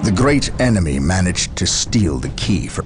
The great enemy managed to steal the key from...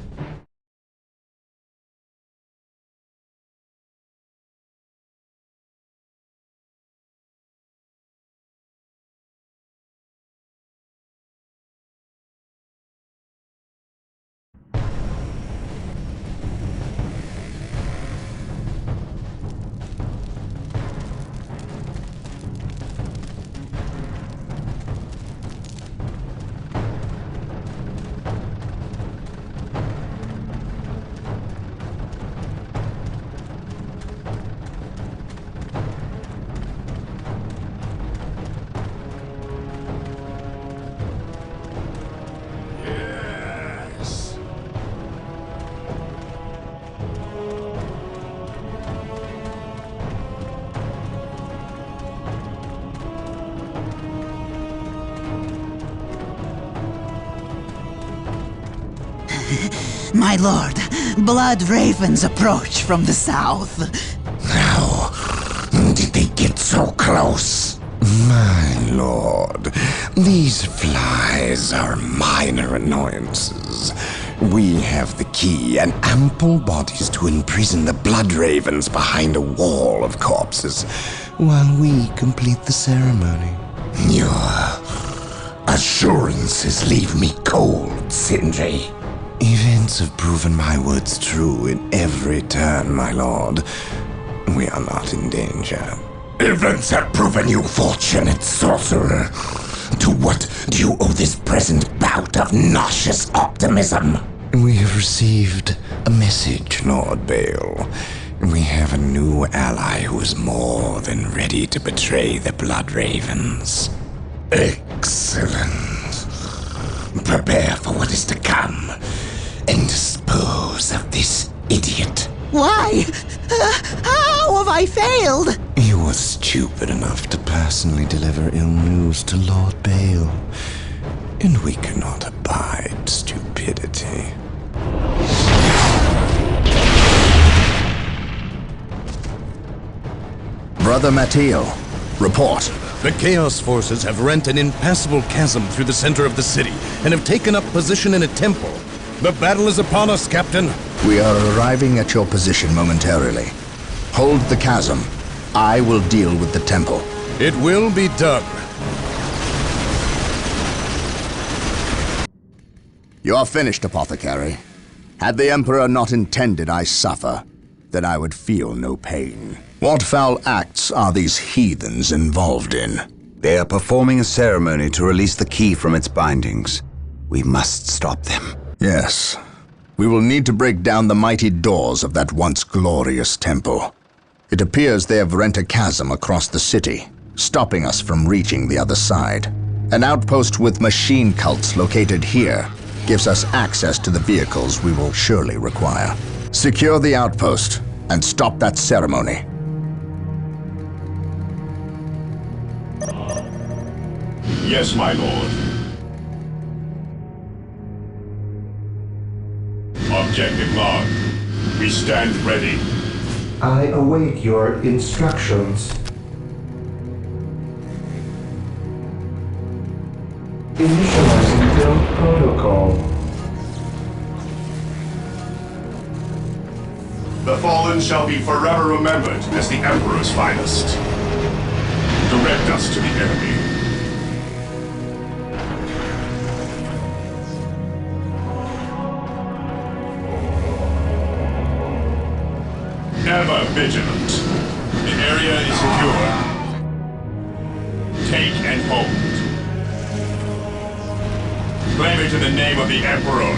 My lord, blood ravens approach from the south. How did they get so close? My lord, these flies are minor annoyances. We have the key and ample bodies to imprison the blood ravens behind a wall of corpses, while we complete the ceremony. Your assurances leave me cold, Sindri. Events have proven my words true in every turn, my lord. We are not in danger. Events have proven you fortunate, sorcerer. To what do you owe this present bout of nauseous optimism? We have received a message, Lord Bale. We have a new ally who is more than ready to betray the Blood Ravens. Excellent. Prepare for what is to come, and dispose of this idiot. Why? How have I failed? You were stupid enough to personally deliver ill news to Lord Bale, and we cannot abide stupidity. Brother Matteo, report. The Chaos Forces have rent an impassable chasm through the center of the city and have taken up position in a temple. The battle is upon us, Captain. We are arriving at your position momentarily. Hold the chasm. I will deal with the temple. It will be done. You are finished, Apothecary. Had the Emperor not intended I suffer, then I would feel no pain. What foul acts are these heathens involved in? They are performing a ceremony to release the key from its bindings. We must stop them. Yes. We will need to break down the mighty doors of that once glorious temple. It appears they have rent a chasm across the city, stopping us from reaching the other side. An outpost with machine cults located here gives us access to the vehicles we will surely require. Secure the outpost and stop that ceremony. Yes, my lord. Objective log. We stand ready. I await your instructions. Initializing build protocol. The fallen shall be forever remembered as the Emperor's finest. Direct us to the enemy. Ever vigilant. The area is secure. Take and hold. Claim it in the name of the Emperor.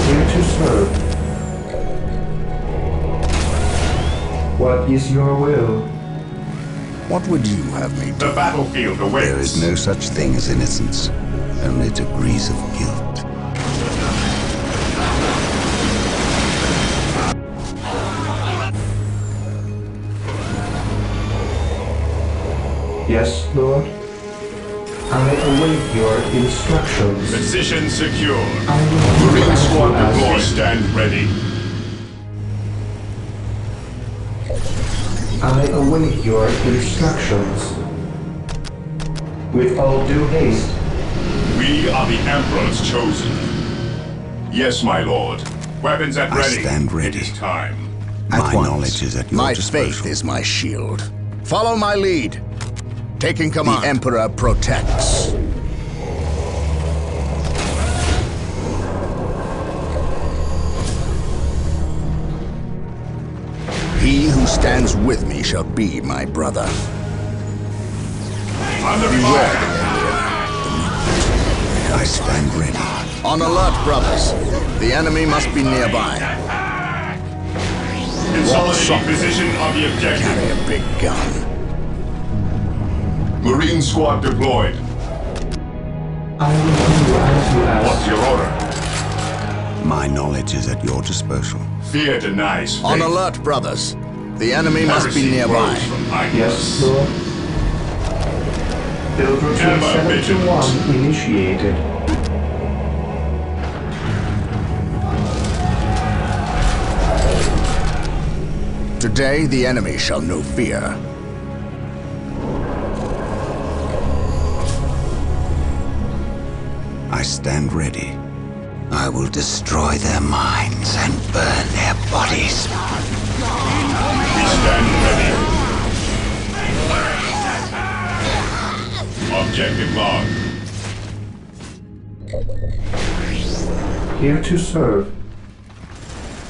Here to serve. What is your will? What would you have me do? The battlefield awaits. There is no such thing as innocence, only degrees of guilt. Yes, Lord? I await your instructions. Position secure. I will do Marine as squad you ask. deployed. Stand ready. I await your instructions. With all due haste, We are the Emperor's chosen. Yes, my lord. Weapons at I ready. stand ready. It is time. My once. knowledge is at your My disposal. faith is my shield. Follow my lead. Taking command. The Emperor protects. He who stands with me shall be my brother. Under Beware fire. I stand ready. On alert, brothers. The enemy must be nearby. Consolidating position on the objective. Carry a big gun. Marine squad deployed. I will do as you ask. What's your order? My knowledge is at your disposal. Fear denies faith. On alert, brothers. The enemy must be Heresy nearby. flows from behind Yes, us. Lord. Build routine Ever 721 initiated. Today the enemy shall know fear. I stand ready. I will destroy their minds and burn their bodies. We stand ready. Objective log. Here to serve.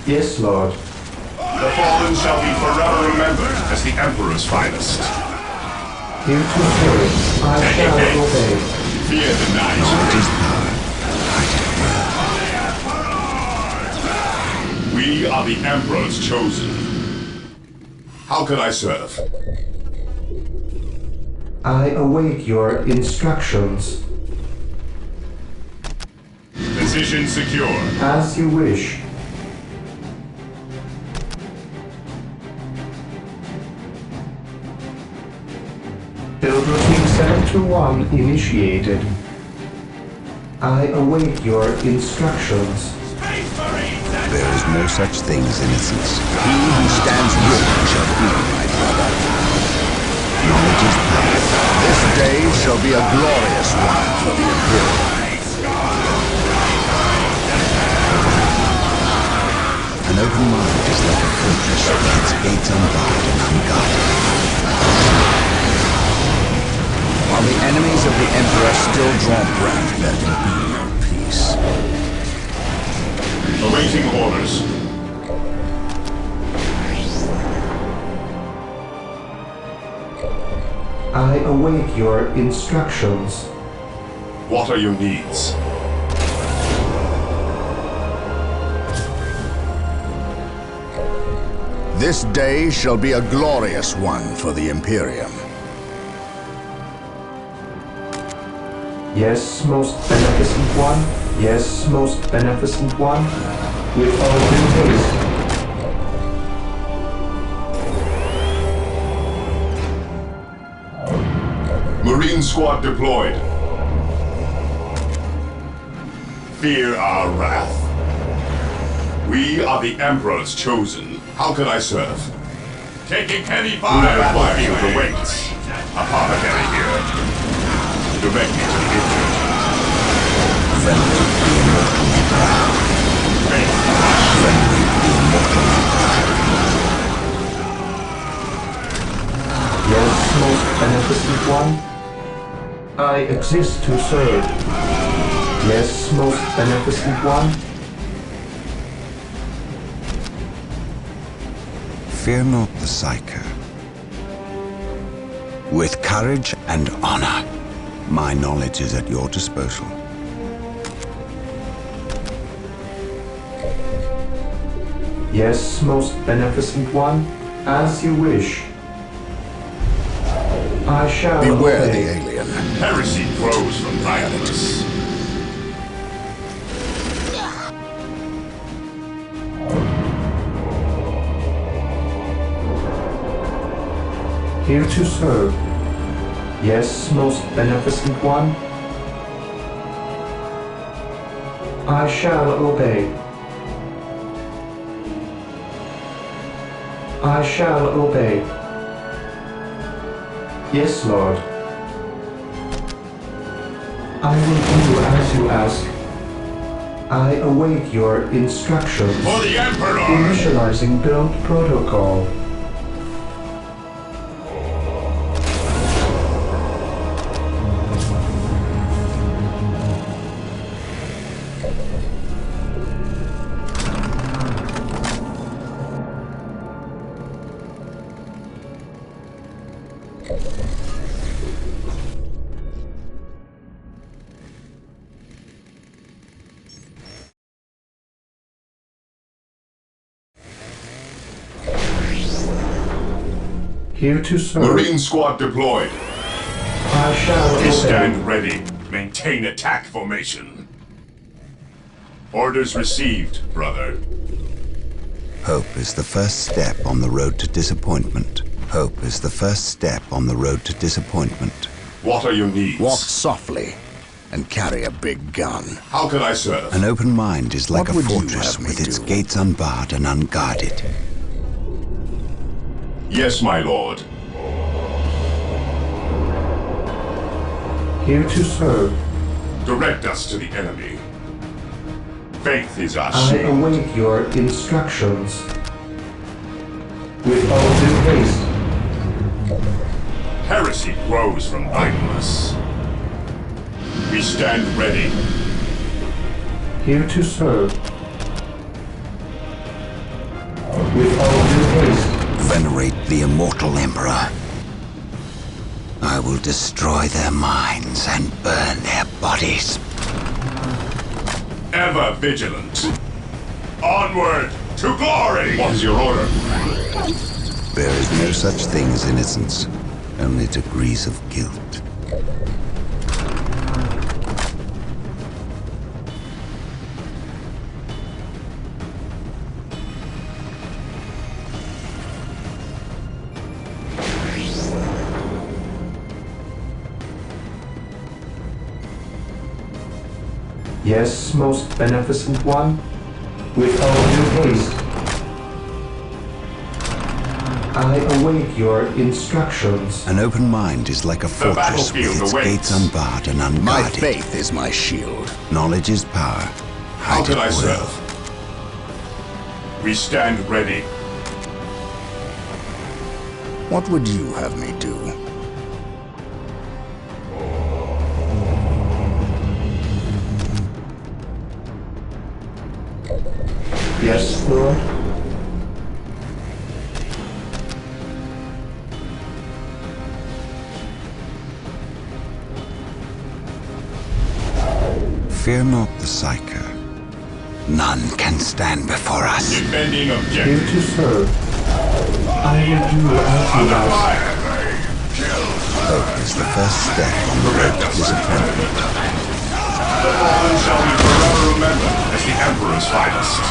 Yes, Lord. The fallen shall be forever remembered as the Emperor's finest. Here to serve. I shall obey. Fear denies Knowledge is faith. power. We are the Emperor's chosen. How can I serve? I await your instructions. Position secure. As you wish. Build routine 721 initiated. I await your instructions. There is no such thing as innocence. He who stands with me shall be my brother. Knowledge is power. This day shall be a glorious one for the Imperium. An open mind is like a fortress with its gates unbarred and unguarded. While the enemies of the Emperor still draw breath, there can be no peace. Awaiting orders. I await your instructions. What are your needs? This day shall be a glorious one for the Imperium. Yes, most beneficent one. Yes, most beneficent one. With all due haste. Marine squad deployed. Fear our wrath. We are the Emperor's chosen. How can I serve? Taking heavy fire. The battlefield awaits. Apothecary here. Direct me to the injured. Friendly, the immortal emperor. Faith. Friendly, the immortal emperor. Yes, most beneficent one. I exist to serve. Yes, most beneficent one. Fear not the Psycho. With courage and honor, my knowledge is at your disposal. Yes, most beneficent one. As you wish. I shall Beware the obey. alien. Heresy flows from violence. Here to serve. Yes, most beneficent one. I shall obey. I shall obey. Yes, Lord. I will do as you ask. I await your instructions. For the Emperor! Initializing build protocol. Here to serve. Marine squad deployed. I shall We obey. stand ready. Maintain attack formation. Orders received, brother. Hope is the first step on the road to disappointment. Hope is the first step on the road to disappointment. What are your needs? Walk softly and carry a big gun. How can I serve? An open mind is like What a would you fortress have me with its do? gates unbarred and unguarded. Yes, my lord. Here to serve. Direct us to the enemy. Faith is our I shield. await your instructions. With all due haste. Heresy grows from idleness. We stand ready. Here to serve. With all due haste. Venerate the immortal Emperor. I will destroy their minds and burn their bodies. Ever vigilant. Onward to glory! What is your order? There is no such thing as innocence, only degrees of guilt. Yes, most beneficent one. With all due haste. I await your instructions. An open mind is like a fortress with battlefield its awaits. gates unbarred and My unguarded. faith is my shield. Knowledge is power. How Hide can it I well. serve? We stand ready. What would you have me do? Yes, Lord. Fear not the Psyker. None can stand before us. Defending Here objective. to serve. I will do as you Under ask. fire. Hope is the first step on the road to disappointment. The fallen shall be forever remembered as the Emperor's finest.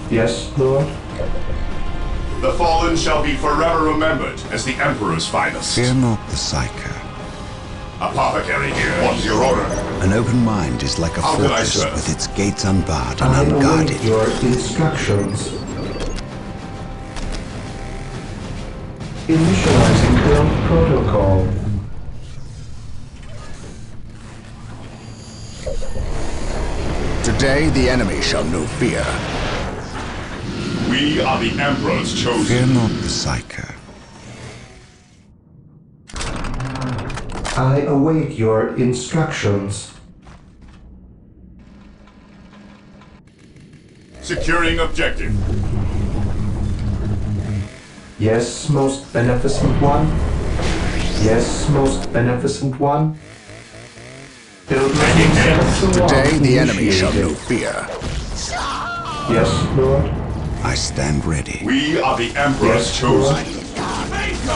Yes, Lord. The fallen shall be forever remembered as the Emperor's finest. Fear not the Psyker. Apothecary here. What's your order? An open mind is like a How can I fortress serve? with its gates unbarred and I unguarded. await your instructions. Initializing build protocol. Today the enemy shall know fear. We are the Emperor's Fear chosen. not the Psyker. I await your instructions. Securing objective. Yes, most beneficent one. Yes, most beneficent one. Build Taking aim. Today the enemy shall know initiated. fear. Yes, Lord. I stand ready. We are the Emperor's Yes, chosen. Lord.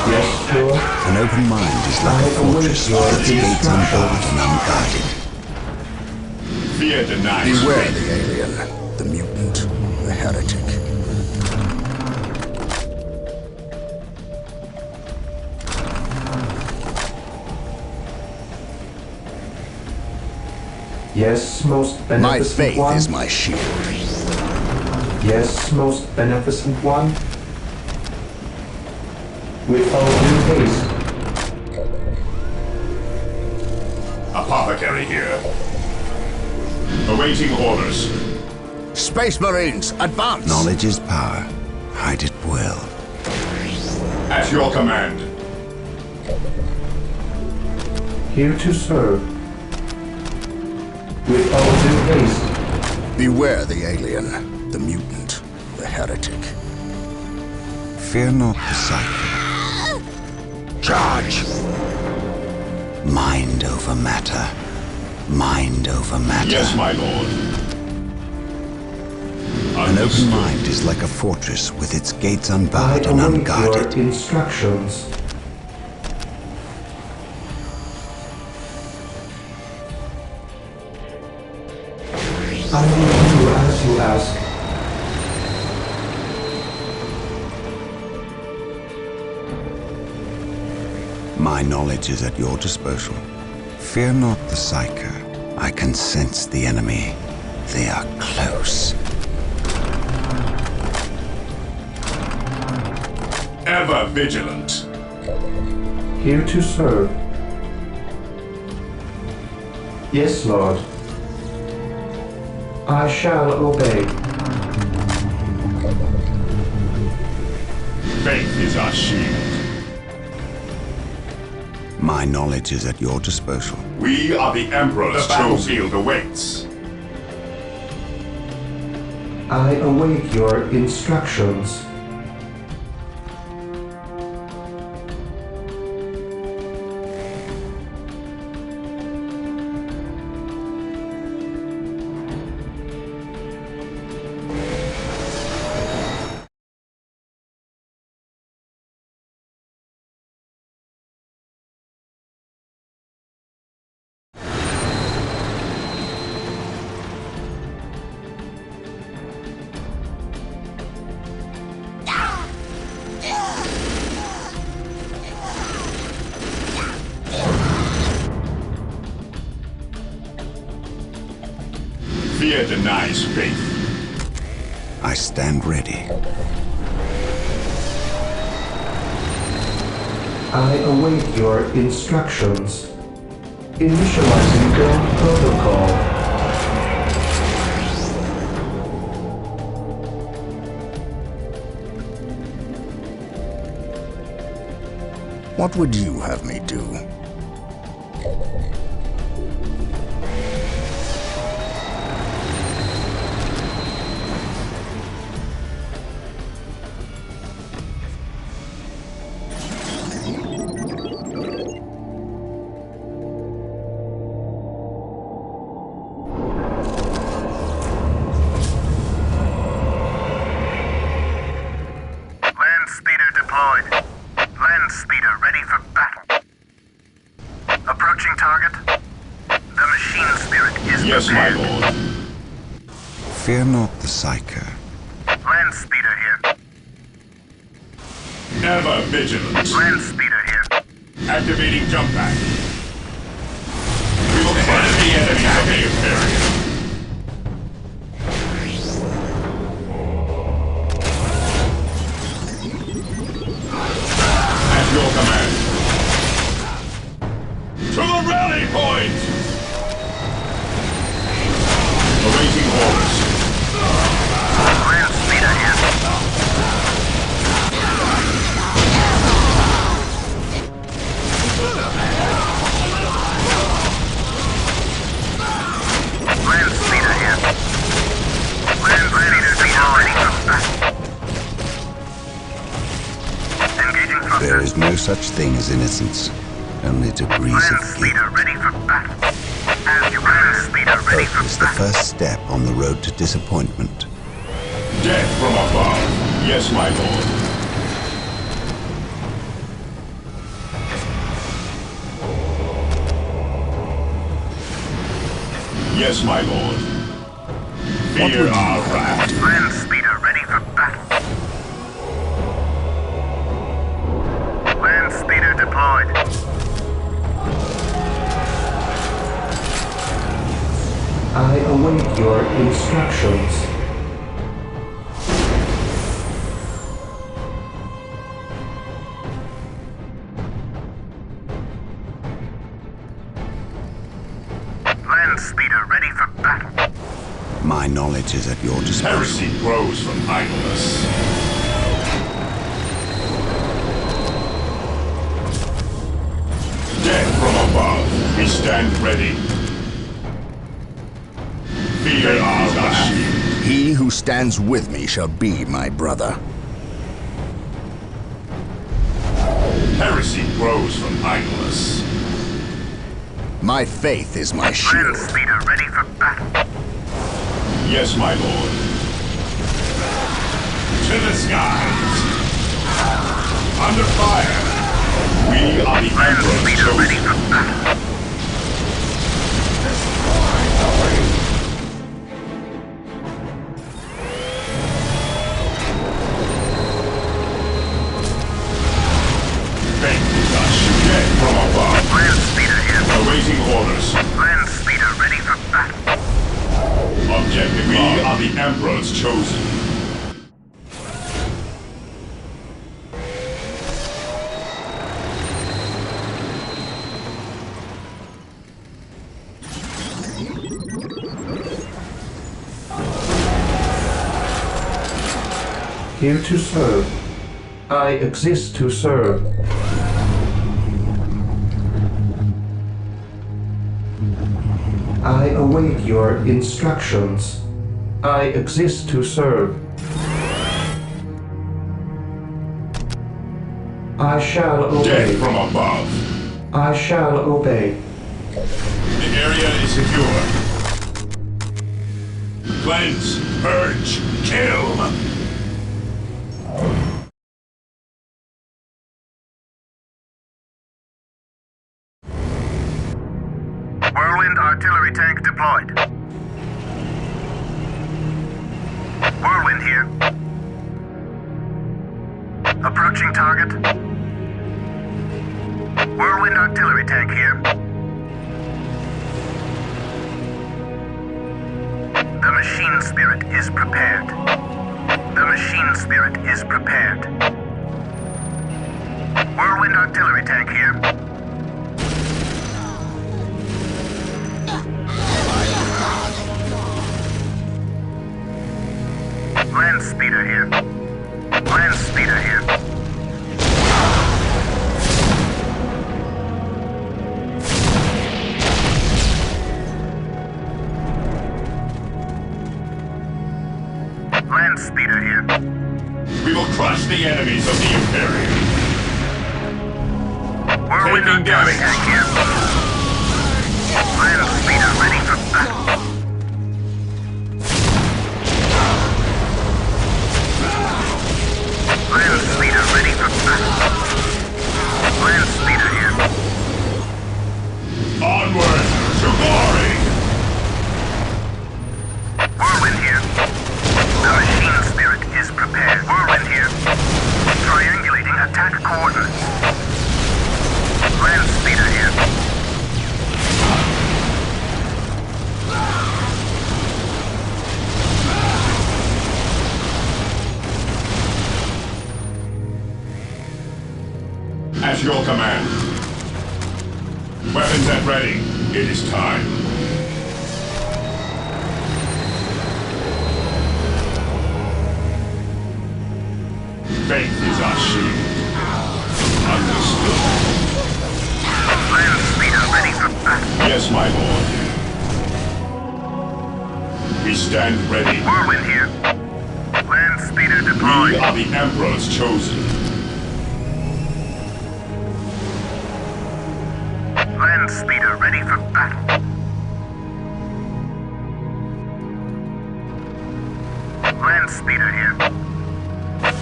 Yes, Lord. An open mind is like a I await fortress your with its gates unbarred instructions. and unguarded. Fear denies Beware faith. the alien, the mutant, the heretic. Yes, most My beneficent faith one. is my shield. Yes, most beneficent one. With all due haste. Apothecary here. Awaiting orders. Space Marines, advance! Knowledge is power. Hide it well. At your command. Here to serve. With all due haste. Beware the alien, the mutant, the heretic. Fear not the cycle. Charge! Mind over matter. Mind over matter. Yes, my lord. An open Understood. mind is like a fortress with its gates I unbarred and await your unguarded. instructions. I will do as you ask. My knowledge is at your disposal. Fear not the psyker. I can sense the enemy. They are close. Ever vigilant. Here to serve. Yes, Lord. I shall obey. Faith is our shield. My knowledge is at your disposal. We are the Emperor's battlefield awaits. I await your instructions. Fear denies faith. I stand ready. I await your instructions. Initializing build protocol. What would you have me do? Land speeder deployed. Land speeder ready for battle. Approaching target. The machine spirit is Yes, my prepared. lord. Fear not the psyker. Land speeder here. Ever vigilant. Land speeder here. Activating jump pack. We will crush the enemy of the Imperium. At your command. To the rally point! Awaiting orders. Land speeder here. Land speeder here. Land speeder ready for battle. Engaging There thrusters. is no such thing as innocence, only degrees Land of guilt. speeder ready for battle. As you land speeder ready for Hope is the battle. first step on the road to disappointment. Death from above. Yes, my lord. Yes, my lord. Fear our wrath. Land speeder ready for battle. Land speeder deployed. I await your instructions. Land speeder ready for battle. My knowledge is at your disposal. Heresy grows from idleness. Death from above, we stand ready. Fear is our shield. He who stands with me shall be my brother. Heresy grows from idleness. My faith is my Land shield. speeder ready for battle. Yes, my lord. To the skies. Under fire. We are the Land Emperor's speeder ready chosen. for battle. Faith is our shield. Death from above. Land speeder here. Awaiting orders. Land speeder ready for battle. Objective. We are the Emperor's chosen. Here to serve. I exist to serve. I await your instructions. I exist to serve. I shall Death obey. from above. I shall obey. The area is secure. Cleanse, purge, kill. Whirlwind artillery tank deployed. Whirlwind here. Approaching target. Whirlwind artillery tank here. The machine spirit is prepared. The machine spirit is prepared. Whirlwind artillery tank here. Land speeder here. Land speeder here. Land speeder here. We will crush the enemies of the Imperium. Whirlwind Taking artillery damage. tank here. Land speeder ready for battle. Land speeder ready for battle. Land speeder here. Onward to glory. Whirlwind here. The machine spirit is prepared. Whirlwind here. Triangulating attack coordinates. Land speeder here. At your command. Weapons at ready. It is time. Faith is our shield. Understood. Land speeder ready for battle. Yes, my lord. We stand ready. Whirlwind here. Land speeder We deployed. are the Emperor's chosen. Land speeder ready for battle. Land speeder here.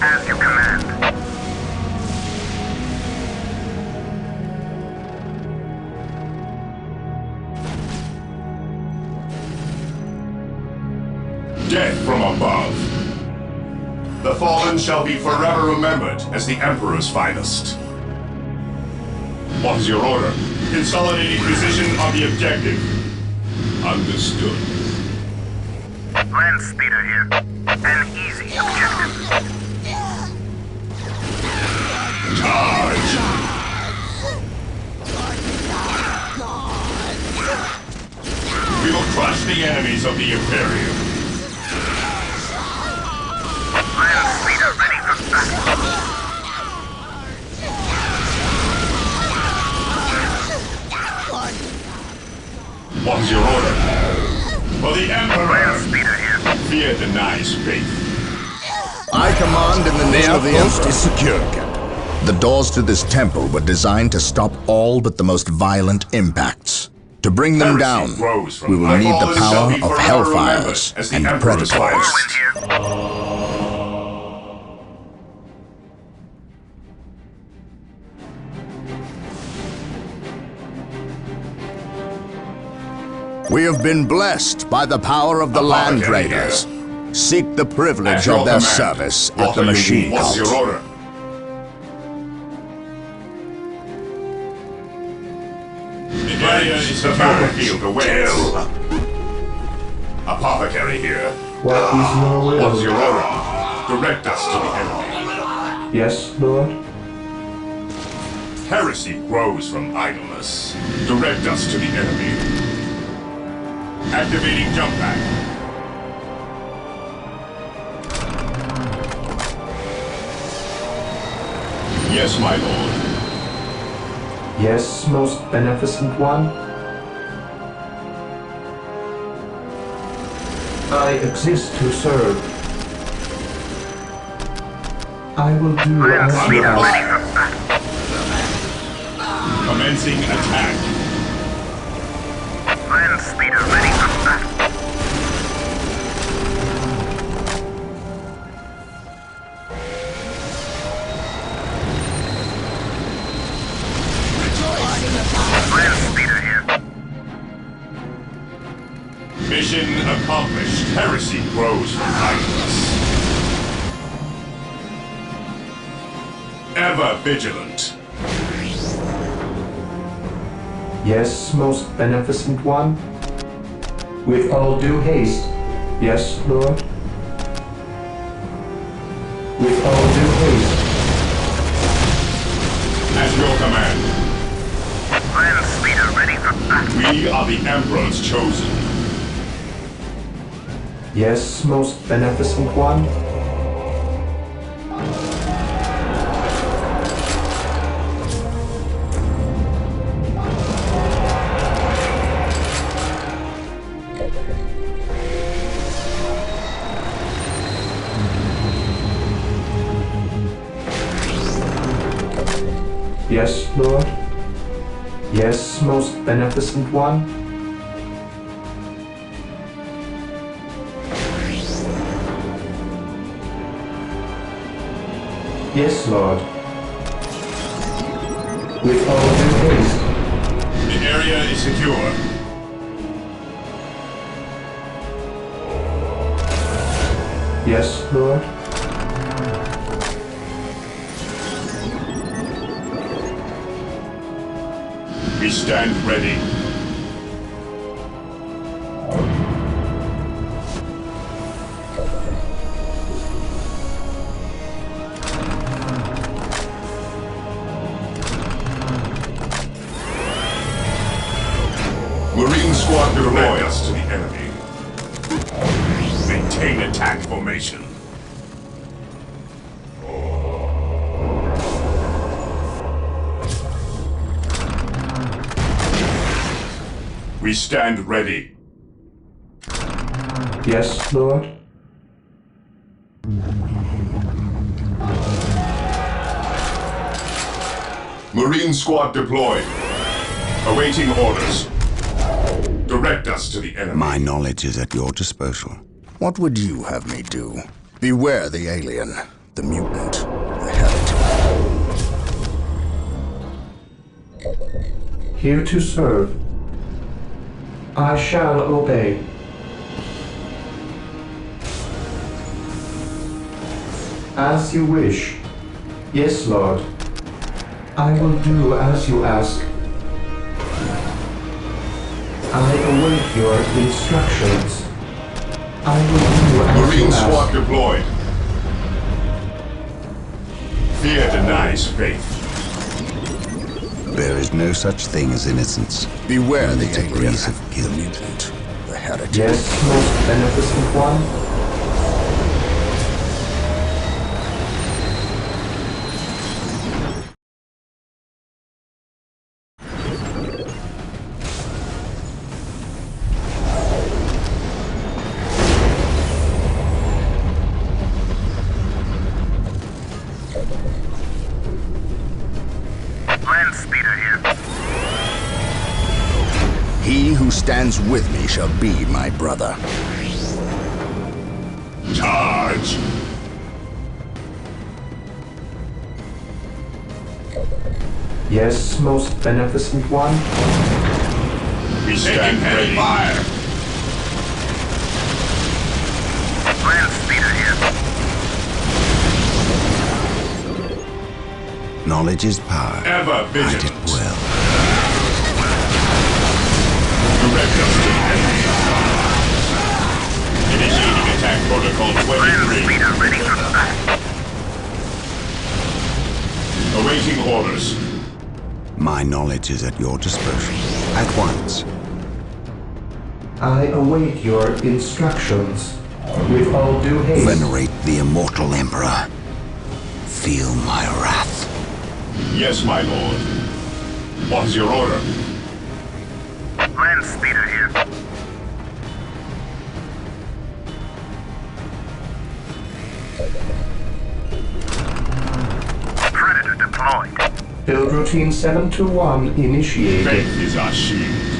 As you command. Death from above. The fallen shall be forever remembered as the Emperor's finest. What is your order? Consolidating position on the objective. Understood. Land speeder here. An easy objective. Charge! We will crush the enemies of the Imperium. Land speeder ready for battle. What's your order? For the Emperor! Land speeder here. Fear denies faith. I command in the name of the outpost Emperor. is secure, Captain. The doors to this temple were designed to stop all but the most violent impacts. To bring them down, Heresy grows from we will need the eyeballs power shall be of forever hellfires remembered as the and Emperor's predators. Whirlwind here. We have been blessed by the power of the Apology Land Raiders. Seek the privilege At your of their command. service at What the are you machine doing? What's your cult. order? The area is the battlefield awaits. Apothecary here. What is your will? What's your order? Direct us to the enemy. Yes, Lord? Heresy grows from idleness. Direct us to the enemy. Activating jump pack. Yes, my lord. Yes, most beneficent one? I exist to serve. I will do Land as you speeder ready ask. for battle. Commencing attack. Land speeder ready for battle. Land speeder here. Mission accomplished. Heresy grows from idleness. Ever vigilant. Yes, most beneficent one? With all due haste. Yes, Lord? With all due haste. At your command. Land speeder ready for battle. We are the Emperor's chosen. Yes, most beneficent one? Yes, Lord? Yes, most beneficent one? Yes, Lord. With all due haste. The area is secure. Yes, Lord. We stand ready. Marine squad deploy us to the enemy. Maintain attack formation. We stand ready. Yes, Lord. Marine squad deployed. Awaiting orders. Direct us to the enemy. My knowledge is at your disposal. What would you have me do? Beware the alien, the mutant, the heretic. Here to serve. I shall obey. As you wish. Yes, Lord. I will do as you ask. I await your instructions. I will do as you Marine ask. squad deployed. Fear denies faith. There is no such thing as innocence. Beware the Degrees emperor, of guilt. mutant, the heretic. Yes, most beneficent one. Land speeder here. He who stands with me shall be my brother. Charge! Yes, most beneficent one. We stand ready. Fire! Land speeder here. Knowledge is power. Ever Hide vigilant. it well. Direct us to the enemy. Initiating attack protocol Land 23. speeder ready for battle. Awaiting orders. My knowledge is at your disposal. At once. I await your instructions. With all due haste. Venerate the immortal emperor. Feel my wrath. Yes, my lord. What is your order? Land speeder here. Predator deployed. Build routine 721 initiated. Faith is our shield.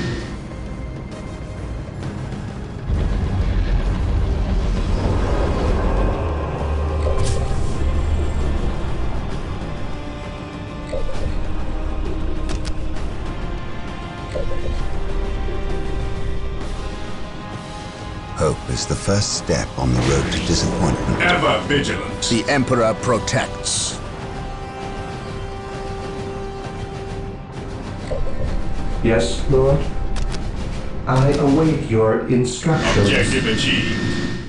Hope is the first step on the road to disappointment. Ever vigilant. The emperor protects. Yes, Lord. I await your instructions. Objective achieved.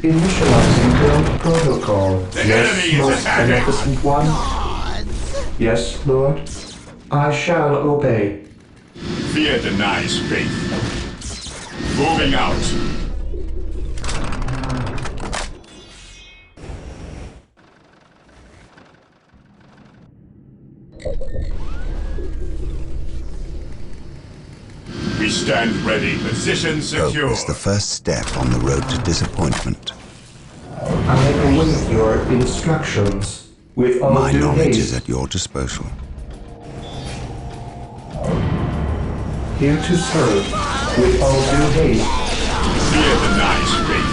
Initializing build protocol. The Yes, enemy is most attacking. beneficent one. Yes, Lord. I shall obey. Fear denies faith. Moving out. We stand ready. Position Hope secure. is the first step on the road to disappointment. I await your instructions. With all My due knowledge haste. is at your disposal. Here to serve. With all due haste. Fear denies faith.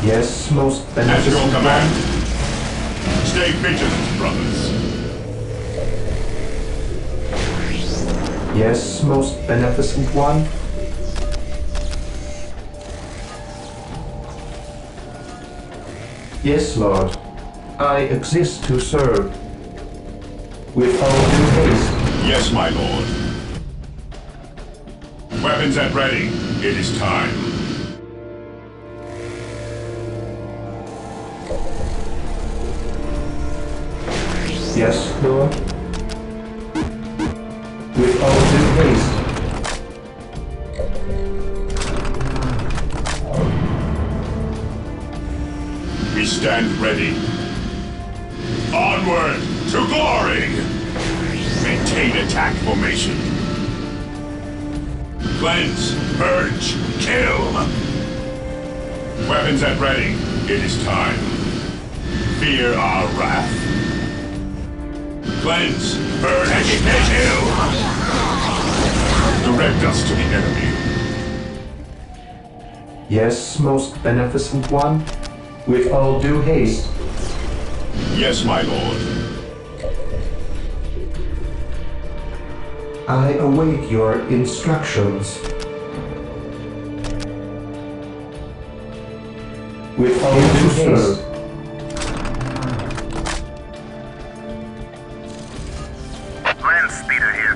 Yes, most At beneficent your command. one. Stay vigilant, brothers. Yes, most beneficent one. Yes, Lord. I exist to serve. With all due haste. Yes, my lord. Weapons at ready. It is time. Yes, Lord. With all due haste. We stand ready. Onward to glory! Maintain attack formation. Cleanse, purge, kill! Weapons at ready. It is time. Fear our wrath. Cleanse, purge, and kill! Direct us to the enemy. Yes, most beneficent one. With all due haste. Yes, my lord. I await your instructions. With all due haste. Land speeder here.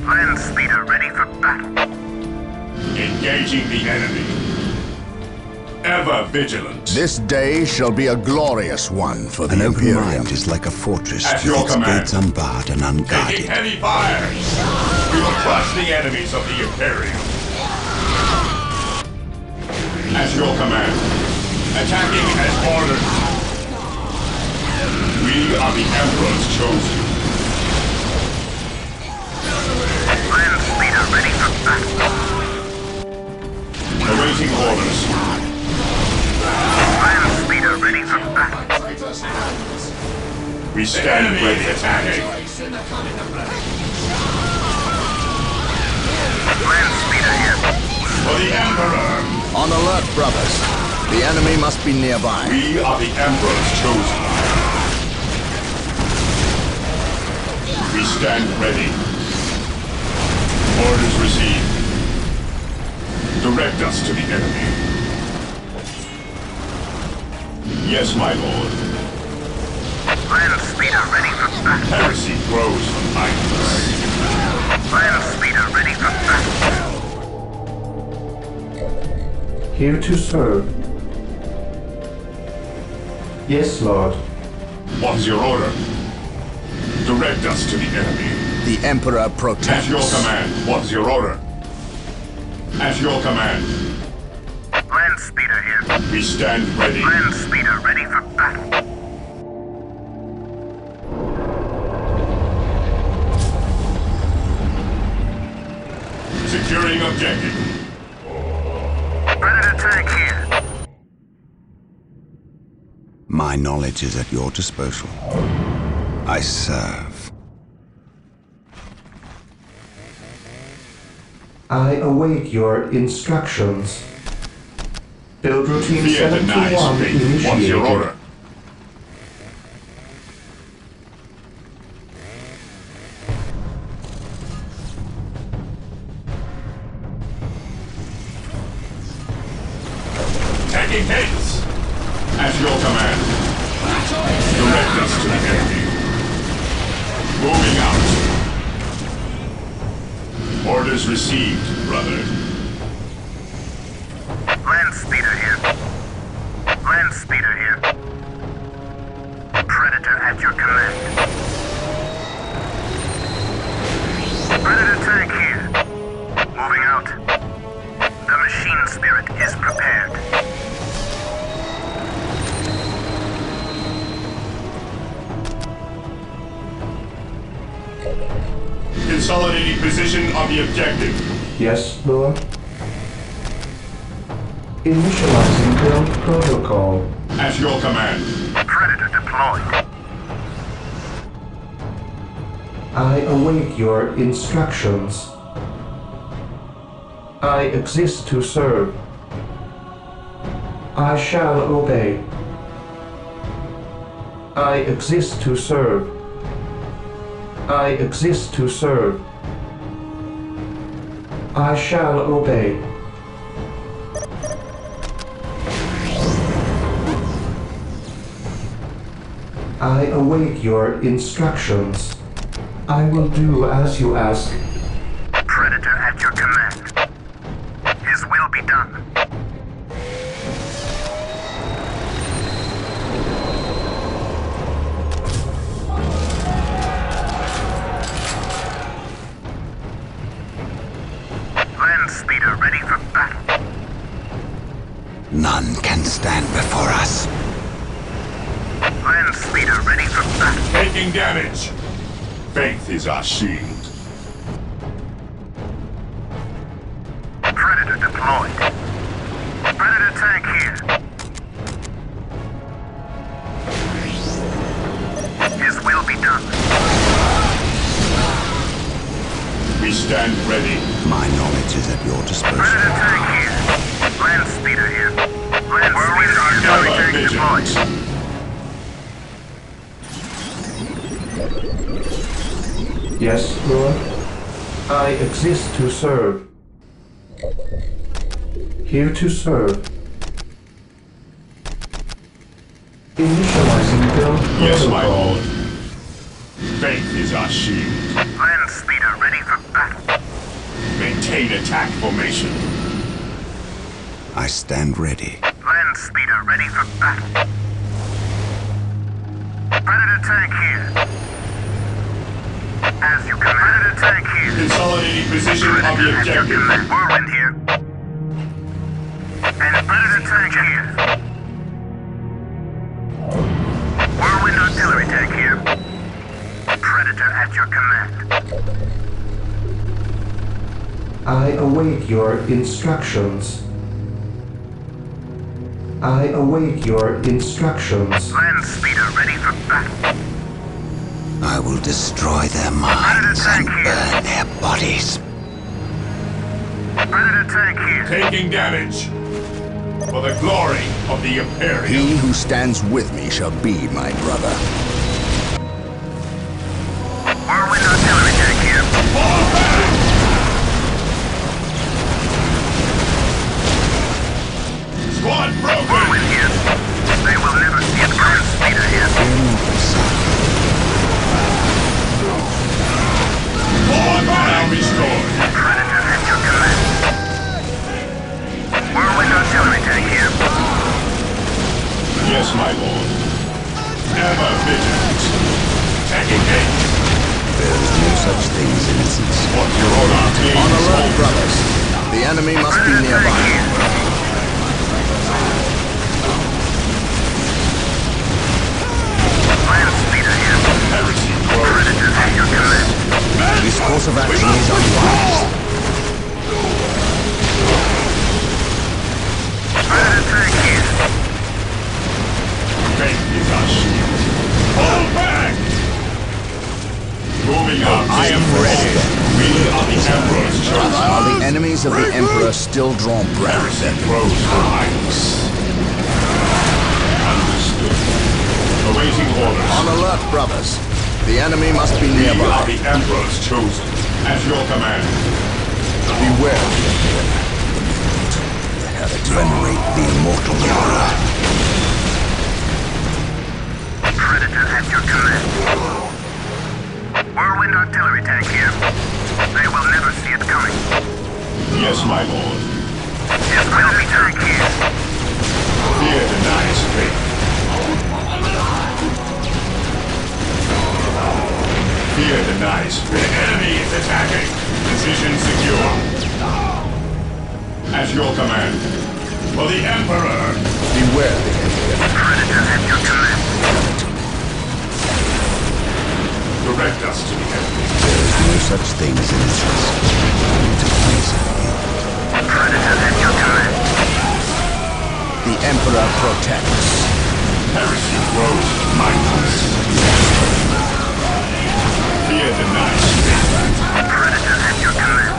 Land speeder ready for battle. Engaging the enemy. Ever vigilant. This day shall be a glorious one for the An open Imperium. mind is like a fortress At with your its command. gates unbarred and Taking unguarded. heavy fire. We will crush the enemies of the Imperium. At your command. Attacking as ordered. We are the Emperor's chosen. Land speeder ready for battle. Awaiting orders. Land speeder ready for battle. We stand ready. Attacking. Land speeder here. For the Emperor. On alert, brothers. The enemy must be nearby. We are the Emperor's chosen. We stand ready. Orders received. Direct us to the enemy. Yes, my lord. Land speeder ready for battle. Heresy grows from idleness. Land speeder ready for battle. Here to serve. Yes, Lord. What is your order? Direct us to the enemy. The Emperor At protects. your command. What is your order? At your command. Land speeder here. We stand ready. Land speeder ready for battle. Securing objective. Predator tank here. My knowledge is at your disposal. I serve. I await your instructions. Build routine Fear denies 71 faith. What's initiated. your order? Taking hits. At your command. Direct us to the enemy. Moving out. Orders received, brother. Land speeder here. Land speeder here. Predator at your command. Predator tank here. Moving out. The machine spirit is prepared. Consolidating position on the objective. Yes, Lord. Initializing build protocol. At your command. Predator deployed. I await your instructions. I exist to serve. I shall obey. I exist to serve. I exist to serve. I shall obey. I await your instructions. I will do as you ask. Predator at your command. His will be done. Land speeder ready for battle. None can stand before us. Land speeder ready for battle. Taking damage. Faith is our shield. Predator deployed. Predator tank here. His will be done. We stand ready. My knowledge is at your disposal. Predator tank here. Land speeder here. Land speeder artillery Ever tank vigilant. deployed. Yes, Lord. I exist to serve. Here to serve. Initializing build protocol. Yes, my lord. Faith is our shield. Land speeder ready for battle. Maintain attack formation. I stand ready. Land speeder ready for battle. Predator tank here. As you command. Predator tank here. Consolidating position on the Predator at your objective. command. Whirlwind here. And Predator tank here. Whirlwind artillery tank here. Predator at your command. I await your instructions. I await your instructions. Land speeder ready for battle. I will destroy their minds and burn their bodies. Predator tank here. Taking damage. For the glory of the Imperium. He who stands with me shall be my brother. Whirlwind artillery tank here. Fall back! Squad broken! Whirlwind here. They will never see it. Land speeder here. Fall back! Now restored. Predator at your command. Whirlwind artillery tank here. Yes, my lord. Ever vigilant. Taking aim. There is no such thing as innocence. What's your order? On alert, brothers. The enemy must be nearby. Land speeder here. Heresy grows. Predator at your command. This course of action is unwise. Predator tank here. Faith is our shield. Fall back! Moving up. I am ready. We are the Emperor's chosen. While the enemies of the Emperor still draw breath, Heresy grows behind us. Understood. Awaiting orders. on alert, brothers. The enemy must be We are nearby. the Emperor's chosen. At your command. Beware. Venerate the immortal horror. Predator at your command. Whirlwind artillery tank here. They will never see it coming. Yes, my lord. Yes, will be tank here. Fear denies faith. Fear denies faith. The enemy is attacking. Position secure. At your command. For the Emperor. Beware the enemy. Predator at your command. Direct us to the enemy. There is no such thing as innocence. Only to place it in. Predator at your command. The Emperor protects. Heresy grows mindless. Fear denies faith. Predator at your command.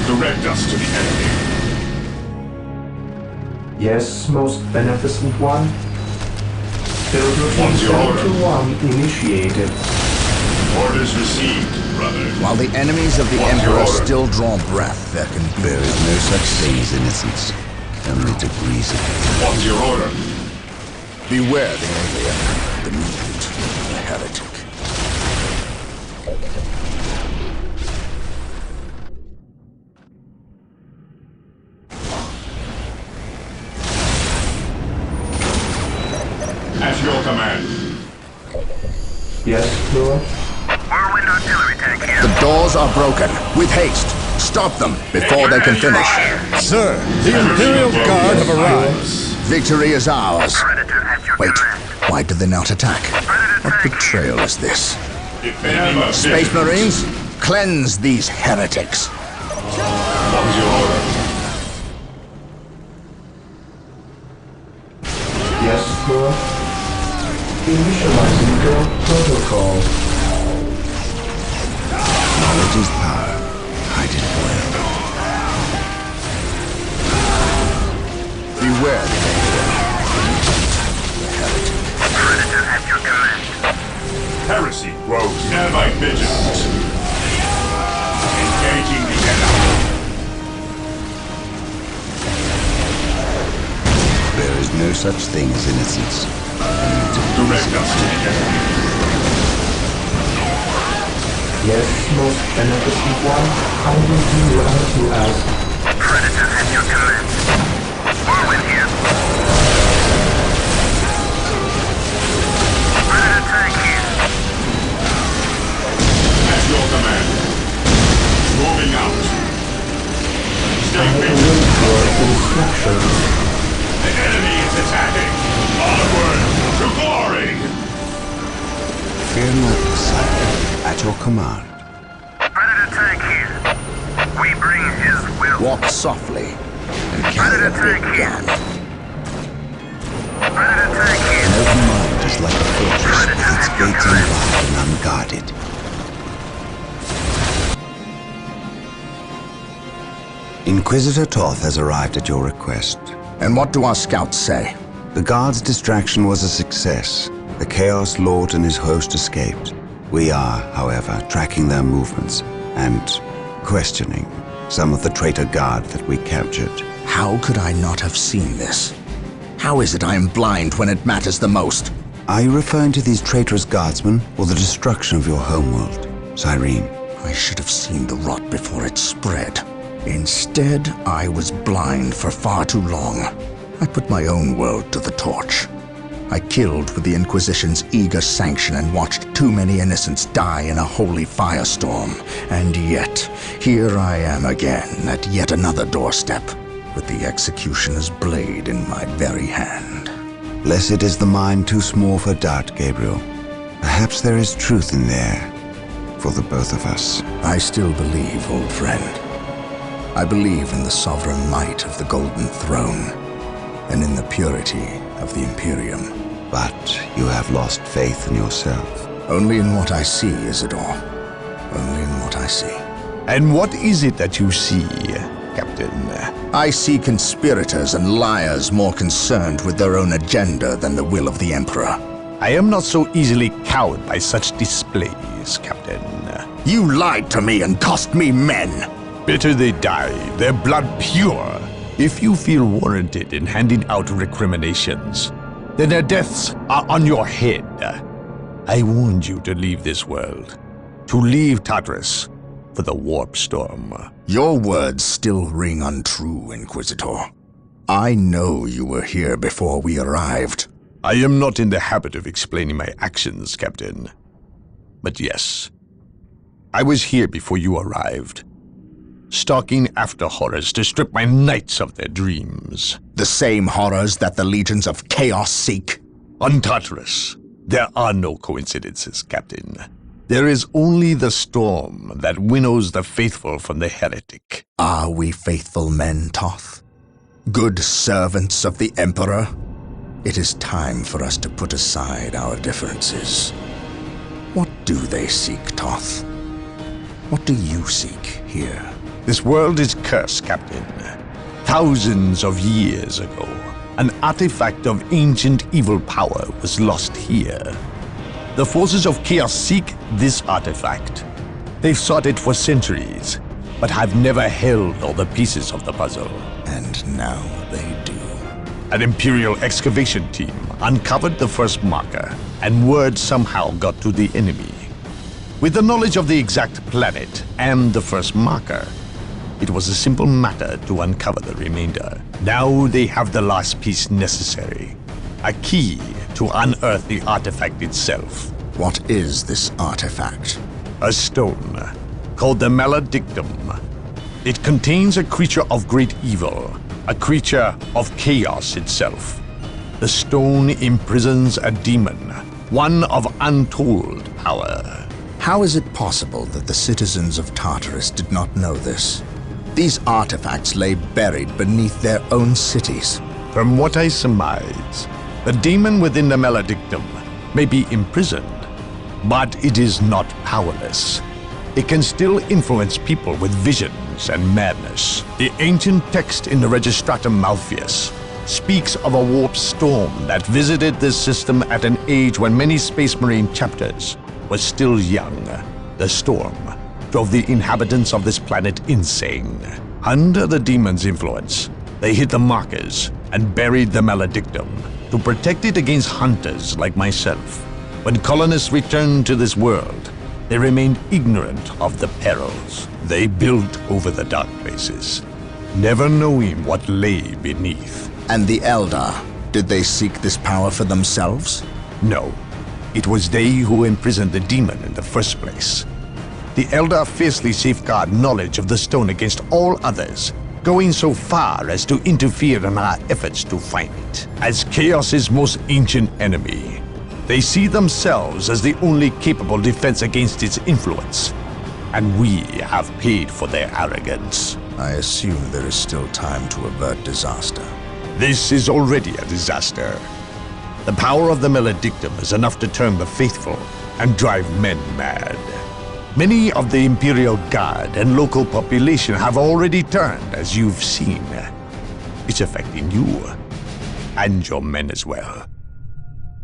Direct us to the enemy. Yes, most beneficent one. Build What's your order? to one initiated. Orders received, brother. While the enemies of the What's your Emperor order? still draw breath, there can be There is no such thing as innocence. Only to breeze it. What's your order? beware the alien, the mutant, the heretic. At your command. Yes, Lord? Whirlwind artillery tank here. The doors are broken. With haste, stop them before they can finish. Sir, the Imperial Guard have arrived. Victory is ours. Predator at your Wait, command. why did they not attack? Predator What tank betrayal is this? Defending the Space vision. Marines, cleanse these heretics. What's your order? Yes, Lord? Initializing your protocol. Knowledge is power. Hide it well. Beware the alien, the heretic. Predator at your command. Heresy grows. Stand by vigilant. Engaging the enemy. There is no such thing as innocence. Only to Direct us to the enemy. Yes, most beneficent one, I will do as you ask. Predator at your command. Whirlwind here. Predator tank here. At your command. Moving out. Stay I vigilant. await your instructions. The enemy is attacking. Onward to glory. Fear not the sight. At your command. Predator tank here. We bring his will. Walk softly and carry a big gun. Predator tank An here. open mind is like a fortress with its gates unbarred and unguarded. Inquisitor Toth has arrived at your request. And what do our scouts say? The guard's distraction was a success. The Chaos Lord and his host escaped. We are, however, tracking their movements and questioning some of the traitor guard that we captured. How could I not have seen this? How is it I am blind when it matters the most? Are you referring to these traitorous guardsmen or the destruction of your homeworld, Cyrene? I should have seen the rot before it spread. Instead, I was blind for far too long. I put my own world to the torch. I killed with the Inquisition's eager sanction and watched too many innocents die in a holy firestorm. And yet, here I am again at yet another doorstep, with the executioner's blade in my very hand. Blessed is the mind too small for doubt, Gabriel. Perhaps there is truth in there, for the both of us. I still believe, old friend. I believe in the sovereign might of the Golden Throne, and in the purity of the Imperium. But you have lost faith in yourself. Only in what I see, Isidore. Only in what I see. And what is it that you see, Captain? I see conspirators and liars more concerned with their own agenda than the will of the Emperor. I am not so easily cowed by such displays, Captain. You lied to me and cost me men! Better they die, their blood pure. If you feel warranted in handing out recriminations, then their deaths are on your head. I warned you to leave this world, to leave Tartarus for the warp storm. Your words still ring untrue, Inquisitor. I know you were here before we arrived. I am not in the habit of explaining my actions, Captain. But yes, I was here before you arrived, stalking after horrors to strip my knights of their dreams. The same horrors that the legions of chaos seek. On Tartarus, there are no coincidences, Captain. There is only the storm that winnows the faithful from the heretic. Are we faithful men, Toth? Good servants of the Emperor? It is time for us to put aside our differences. What do they seek, Toth? What do you seek here? This world is cursed, Captain. Thousands of years ago, an artifact of ancient evil power was lost here. The forces of chaos seek this artifact. They've sought it for centuries, but have never held all the pieces of the puzzle. And now they do. An Imperial excavation team uncovered the first marker, and word somehow got to the enemy. With the knowledge of the exact planet and the first marker, it was a simple matter to uncover the remainder. Now they have the last piece necessary, a key to unearth the artifact itself. What is this artifact? A stone called the Maledictum. It contains a creature of great evil, a creature of chaos itself. The stone imprisons a demon, one of untold power. How is it possible that the citizens of Tartarus did not know this? These artifacts lay buried beneath their own cities. From what I surmise, the demon within the Maledictum may be imprisoned, but it is not powerless. It can still influence people with visions and madness. The ancient text in the Registratum Malpheus speaks of a warp storm that visited this system at an age when many Space Marine chapters were still young. The storm drove the inhabitants of this planet insane. Under the demon's influence, they hid the markers and buried the Maledictum to protect it against hunters like myself. When colonists returned to this world, they remained ignorant of the perils. They built over the dark places, never knowing what lay beneath. And the Eldar, did they seek this power for themselves? No. It was they who imprisoned the demon in the first place. The Eldar fiercely safeguard knowledge of the stone against all others, going so far as to interfere in our efforts to find it. As Chaos's most ancient enemy, they see themselves as the only capable defense against its influence. And we have paid for their arrogance. I assume there is still time to avert disaster. This is already a disaster. The power of the Maledictum is enough to turn the faithful and drive men mad. Many of the Imperial Guard and local population have already turned, as you've seen. It's affecting you, and your men as well.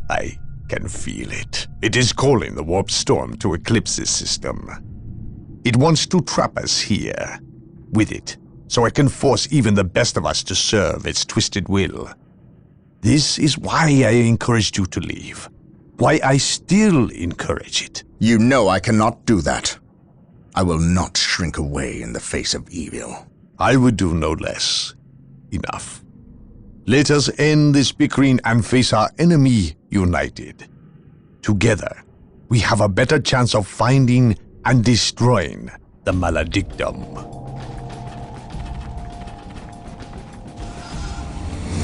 I can feel it. It is calling the warp storm to eclipse this system. It wants to trap us here, with it, so it can force even the best of us to serve its twisted will. This is why I encouraged you to leave. Why I still encourage it. You know I cannot do that. I will not shrink away in the face of evil. I would do no less. Enough. Let us end this bickering and face our enemy united. Together, we have a better chance of finding and destroying the Maledictum.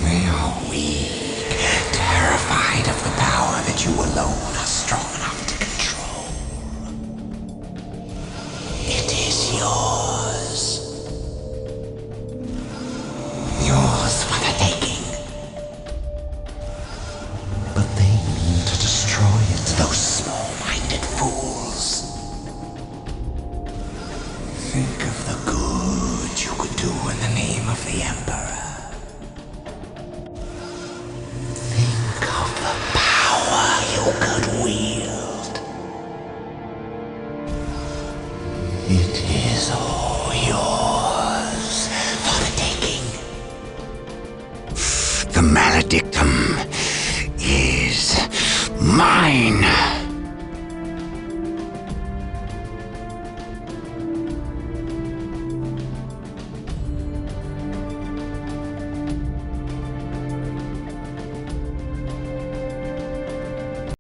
They are weak, terrified of the power that you alone are strong enough to control. It is yours. Yours for the taking. But they mean to destroy it, those small-minded fools. Think of the good you could do in the name of the Emperor. You could wield. It is all yours for the taking. The Maledictum is mine.